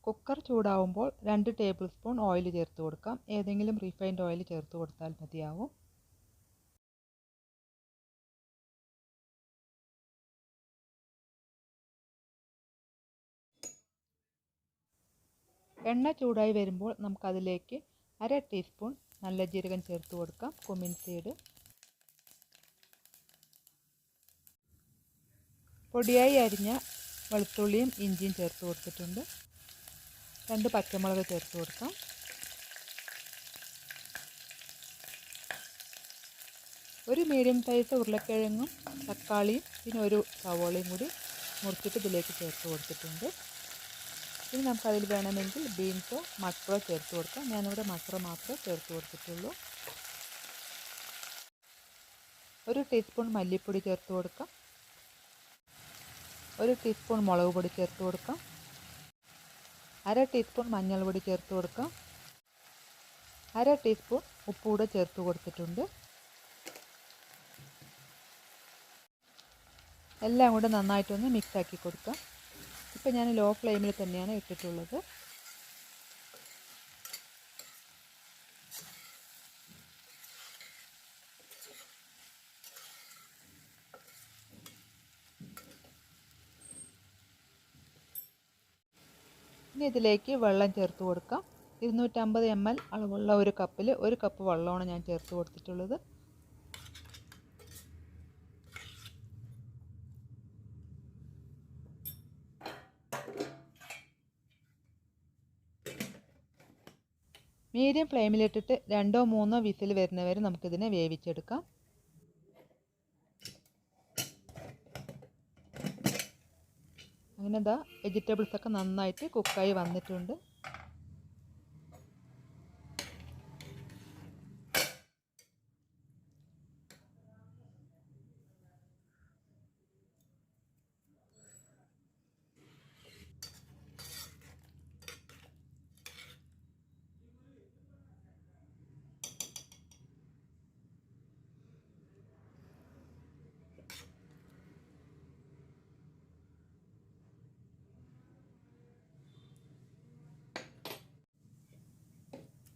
Cooker ചൂടാവുമ്പോൾ 2 table spoon oil ചേർത്ത് കൊടുക്കാം. ഏതെങ്കിലും റിഫൈൻഡ് ഓയിൽ ചേർത്ത് കൊടുത്താൽ മതിയാവും. എണ്ണ ചൂടായി വരുമ്പോൾ നമുക്കതിലേക്ക് 1/2 ടീസ്പൂൺ നല്ല ജീരകം ചേർത്ത് കൊടുക്കാം. കുമിൻ സീഡ്, പൊടിയായി അരിഞ്ഞ വെളുത്തുള്ളിയും ഇഞ്ചിയും ചേർത്ത് കൊടുത്തിട്ടുണ്ട്. 2 പച്ചമുളക് ചേർത്ത് കൊടുക്കാം. ഒരു മീഡിയം സൈസ് ഉരുളക്കിഴങ്ങും തക്കാളിയും പിന്നെ ഒരു സവോളയും കൂടി മുറിച്ചിട്ട് ഇതിലേക്ക് ചേർത്ത് കൊടുത്തിട്ടുണ്ട്. ഇനി നമുക്കതിൽ വേണമെങ്കിൽ ബീൻസോ മട്ടറോ ചേർത്ത് കൊടുക്കാം. ഞാനിവിടെ മട്ടർ മാത്രമേ ചേർത്ത് കൊടുത്തിട്ടുള്ളൂ. 1 ടീസ്പൂൺ മല്ലിപ്പൊടി ചേർത്ത് കൊടുക്കാം. 1 ടീസ്പൂൺ മുളക് പൊടി ചേർത്ത് കൊടുക്കാം. 1/2 ടീസ്പൂൺ മഞ്ഞൾപ്പൊടി ചേർത്ത് കൊടുക്കാം. 1/2 ടീസ്പൂൺ ഉപ്പ് കൂടെ ചേർത്ത് കൊടുത്തിട്ടുണ്ട്. എല്ലാം കൂടെ നന്നായിട്ടൊന്ന് മിക്സ് ആക്കി കൊടുക്കാം. ഇപ്പം ഞാൻ ലോ ഫ്ലെയിമിൽ തന്നെയാണ് ഇട്ടിട്ടുള്ളത്. ഇനി ഇതിലേക്ക് വെള്ളം ചേർത്ത് കൊടുക്കാം. 250 ml അളവുള്ള ഒരു കപ്പിൽ 1 കപ്പ് വെള്ളമാണ് ഞാൻ ചേർത്ത് കൊടുത്തിട്ടുള്ളത്. മീഡിയം ഫ്ലെയിമിലിട്ടിട്ട് 2-3 വിസിൽ വരുന്നവരെ നമുക്കിതിനെ വേവിച്ചെടുക്കാം. അങ്ങനെ ഇതാ വെജിറ്റബിൾസ് ഒക്കെ നന്നായിട്ട് കുക്കായി വന്നിട്ടുണ്ട്.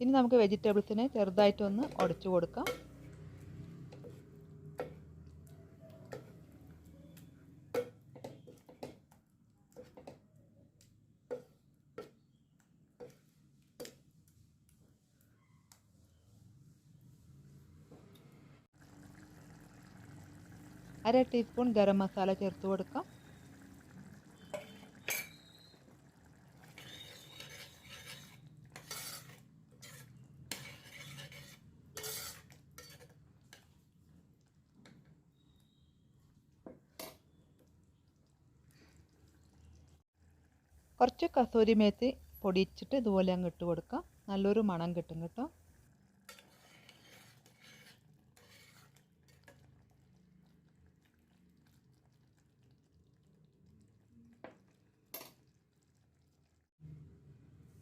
ഇനി നമുക്ക് വെജിറ്റബിൾസിനെ ചെറുതായിട്ടൊന്ന് ഉടച്ചു കൊടുക്കാം. അര ടീസ്പൂൺ ഗരം മസാല ചേർത്ത് കൊടുക്കാം. കുറച്ച് കസൂരി മേത്തി പൊടിച്ചിട്ട് ഇതുപോലെ അങ്ങ് ഇട്ട് കൊടുക്കാം. നല്ലൊരു മണം കിട്ടും കേട്ടോ.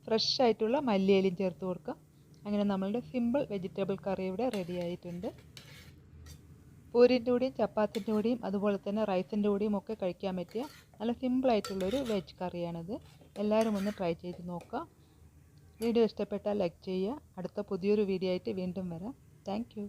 ഫ്രഷ് ആയിട്ടുള്ള മല്ലിയിലയും ചേർത്ത് കൊടുക്കാം. അങ്ങനെ നമ്മളുടെ സിമ്പിൾ വെജിറ്റബിൾ കറി ഇവിടെ റെഡി ആയിട്ടുണ്ട്. പൂരിൻ്റെ കൂടെയും ചപ്പാത്തിൻ്റെ കൂടെയും അതുപോലെ തന്നെ റൈസിൻ്റെ കൂടെയും ഒക്കെ കഴിക്കാൻ പറ്റിയ നല്ല സിമ്പിളായിട്ടുള്ളൊരു വെജ് കറിയാണിത്. എല്ലാവരും ഒന്ന് ട്രൈ ചെയ്ത് നോക്കുക. വീഡിയോ ഇഷ്ടപ്പെട്ടാൽ ലൈക്ക് ചെയ്യുക. അടുത്ത പുതിയൊരു വീഡിയോ ആയിട്ട് വീണ്ടും വരാം. Thank you.